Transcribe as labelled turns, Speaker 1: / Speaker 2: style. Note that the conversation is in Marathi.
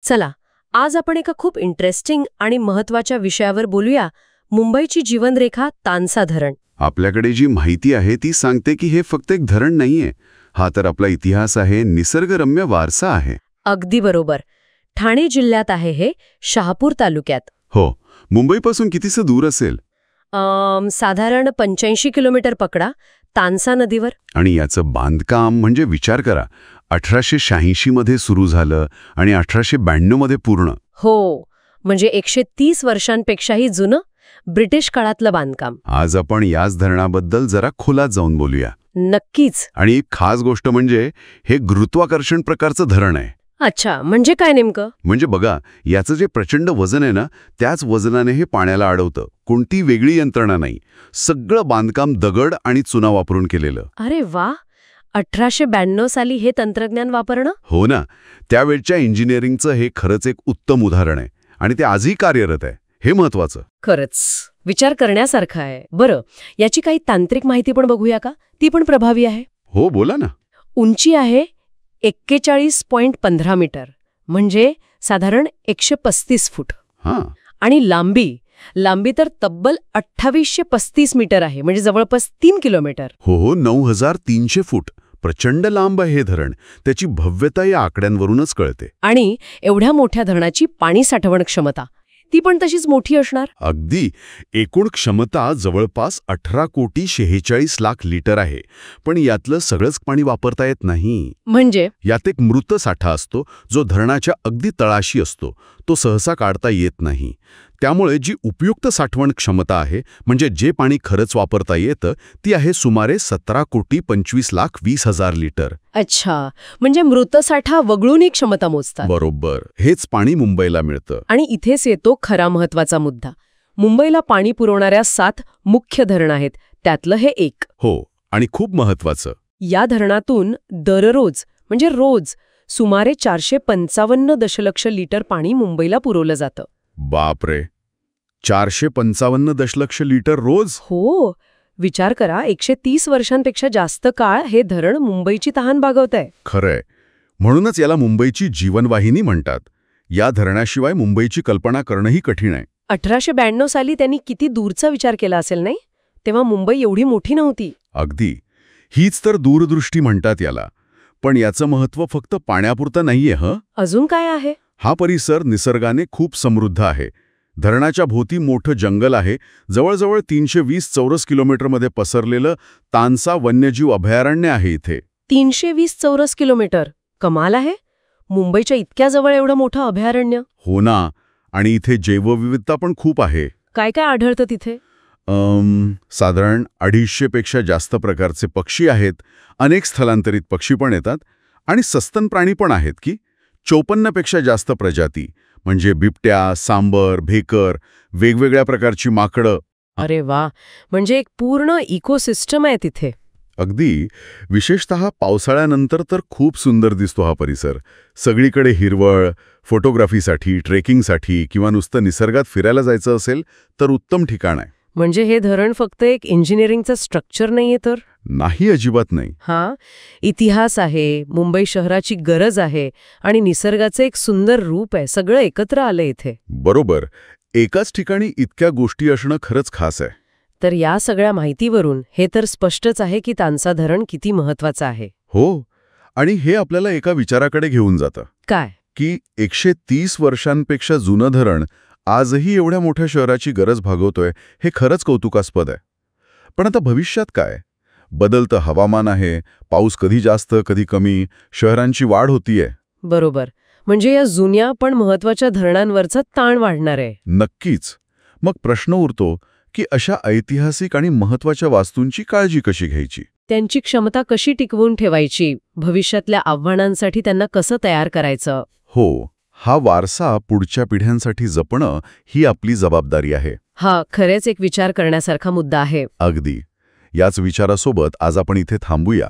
Speaker 1: चला, आज आपण एका खूप इंटरेस्टिंग आणि महत्वाच्या विषयावर बोलूया. मुंबईची जीवनरेखा तानसा धरण.
Speaker 2: आपल्याकडे जी माहिती आहे ती सांगते की हे फक्त एक धरण नाहीये. हा तर आपला इतिहास आहे, निसर्गरम्य वारसा आहे.
Speaker 1: अगदी बरोबर. ठाणे जिल्ह्यात आहे हे, शहापूर तालुक्यात.
Speaker 2: हो. मुंबईपासून कितीसं दूर असेल?
Speaker 1: साधारण 85 किलोमीटर पकडा, तानसा नदीवर.
Speaker 2: आणि याचं बांधकाम म्हणजे विचार करा, 1886 मध्ये सुरू झालं आणि 1892 मध्ये पूर्ण.
Speaker 1: हो, म्हणजे 130 वर्षांपेक्षाही जुनं ब्रिटिश काळातलं बांधकाम.
Speaker 2: आज आपण याच धरणाबद्दल जरा खोलात जाऊन बोलूया.
Speaker 1: नक्कीच.
Speaker 2: आणि एक खास गोष्ट म्हणजे हे गुरुत्वाकर्षण प्रकारचं धरण आहे.
Speaker 1: अच्छा, म्हणजे काय नेमकं?
Speaker 2: म्हणजे बघा, याचं जे प्रचंड वजन आहे ना, त्याच वजनाने हे पाण्याला अडवतं. कोणती वेगळी यंत्रणा नाही. सगळं बांधकाम दगड आणि चुना वापरून केलेलं.
Speaker 1: अरे वा, 1892 साली हे तंत्रज्ञान वापरणं?
Speaker 2: हो ना. त्यावेळच्या इंजिनिअरिंगचं हे खरंच एक उत्तम उदाहरण आहे. आणि ते आजही कार्यरत आहे. हे महत्वाचं.
Speaker 1: खरंच विचार करण्यासारखं आहे. बरं, याची काही तांत्रिक माहिती पण बघूया का? ती पण प्रभावी आहे.
Speaker 2: हो, बोला ना.
Speaker 1: उंची आहे 41.15 मीटर, म्हणजे साधारण 135 फूट.
Speaker 2: हां.
Speaker 1: आणि लांबी तर तब्बल 2835 मीटर आहे, म्हणजे जवळपास 3 किलोमीटर.
Speaker 2: हो, 9300 फूट. प्रचंड लांब आहे हे धरण. त्याची भव्यता या आकड्यांवरूनच कळते.
Speaker 1: आणि एवढ्या मोठ्या धरणाची पाणी साठवण क्षमता ती पण तशीच मोठी असणार.
Speaker 2: अगदी. एकूण क्षमता जवळपास 18,46,00,000 लिटर आहे. पण यातलं सगळंच पाणी वापरता येत नाही.
Speaker 1: म्हणजे
Speaker 2: यात एक मृत साठा असतो, जो धरणाच्या अगदी तळाशी असतो. तो सहसा काढता येत नाही. त्यामुळे जी उपयुक्त साठवण क्षमता आहे, म्हणजे जे पाणी खरंच वापरता येतं, ती आहे सुमारे 17,25,20,000 लिटर.
Speaker 1: अच्छा, म्हणजे मृत साठा वगळून ही क्षमता मोजतात.
Speaker 2: बरोबर. हेच पाणी मुंबईला मिळतं.
Speaker 1: आणि इथेच येतो खरा महत्वाचा मुद्दा. मुंबईला पाणी पुरवणाऱ्या 7 मुख्य धरणं आहेत, त्यातलं हे एक.
Speaker 2: हो, आणि खूप महत्वाचं.
Speaker 1: या धरणातून दररोज म्हणजे रोज सुमारे 455 दशलक्ष लिटर पाणी मुंबईला पुरवलं जातं.
Speaker 2: बापरे, 455 दशलक्ष लिटर रोज?
Speaker 1: हो, विचार करा, 130 वर्षांपेक्षा जास्त काळ हे धरण मुंबईची तहान भागवतंय.
Speaker 2: खरंय. म्हणूनच याला मुंबईची जीवनवाहिनी म्हणतात. या धरणाशिवाय मुंबईची कल्पना करणंही कठीण आहे.
Speaker 1: 1892 साली त्यांनी किती दूरचा विचार केला असेल, नाही? तेव्हा मुंबई एवढी मोठी नव्हती.
Speaker 2: अगदी. हीच तर दूरदृष्टी म्हणतात याला. पण याचं महत्त्व फक्त पाण्यापुरतं नाहीये.
Speaker 1: अजून काय आहे?
Speaker 2: हा परिसर निसर्गाने खूप समृद्ध आहे. धरणाच्या भोवती मोठं जंगल आहे. जवळजवळ 320 चौरस किलोमीटरमध्ये पसरलेलं तानसा वन्यजीव अभयारण्य आहे इथे.
Speaker 1: 320 चौरस किलोमीटर, कमाल आहे. मुंबईच्या इतक्या जवळ एवढं मोठं अभयारण्य.
Speaker 2: हो ना. आणि इथे जैवविविधता पण खूप आहे.
Speaker 1: काय काय आढळतं तिथे?
Speaker 2: साधारण 250 पेक्षा जास्त प्रकारचे पक्षी आहेत. अनेक स्थलांतरित पक्षी पण येतात. आणि सस्तन प्राणी पण आहेत की 54 पेक्षा जास्त प्रजाती, म्हणजे बिबट्या, सांबर, भेकर, वेगवेगळ्या प्रकारची माकडं.
Speaker 1: अरे वा, म्हणजे एक पूर्ण इकोसिस्टम आहे तिथे.
Speaker 2: अगदी. विशेषतः पावसाळ्यानंतर तर खूप सुंदर दिसतो हा परिसर. सगळीकडे हिरवळ. फोटोग्राफीसाठी, ट्रेकिंगसाठी किंवा नुसतं निसर्गात फिरायला जायचं असेल तर उत्तम ठिकाण आहे.
Speaker 1: म्हणजे हे धरण फक्त एक इंजिनिअरिंगचं स्ट्रक्चर नाहीये तर?
Speaker 2: नाही, अजिबात नाही.
Speaker 1: हा, इतिहास आहे, मुंबई शहराची गरज आहे आणि निसर्गाचं एक सुंदर रूप आहे. सगळं एकत्र आलं इथे.
Speaker 2: बरोबर. एकाच ठिकाणी इतक्या गोष्टी असणं खरंच खास आहे.
Speaker 1: तर या सगळ्या माहितीवरून हे तर स्पष्टच आहे की तानसा धरण किती महत्वाचं आहे.
Speaker 2: हो. आणि हे आपल्याला एका विचाराकडे घेऊन जातं.
Speaker 1: काय?
Speaker 2: की 130 वर्षांपेक्षा जुनं धरण आजही एवढ्या मोठ्या शहराची गरज भागवतोय, हे खरंच कौतुकास्पद आहे. पण आता भविष्यात काय? बदलतं हवामान आहे, पाऊस कधी जास्त कधी कमी, शहरांची वाढ होतीये.
Speaker 1: बरोबर. म्हणजे या जुन्या पण महत्वाच्या धरणांवरचा ताण वाढणार आहे.
Speaker 2: नक्कीच. मग प्रश्न उरतो की अशा ऐतिहासिक आणि महत्वाच्या वास्तूंची काळजी कशी घ्यायची?
Speaker 1: त्यांची क्षमता कशी टिकवून ठेवायची? भविष्यातल्या आव्हानांसाठी त्यांना कसं तयार करायचं?
Speaker 2: हो, हा वारसा पुढच्या पिढ्यांसाठी जपणं ही आपली जबाबदारी आहे.
Speaker 1: हा खरेच एक विचार करण्यासारखा मुद्दा आहे.
Speaker 2: अगदी. याच विचारासोबत आज आपण इथे थांबूया.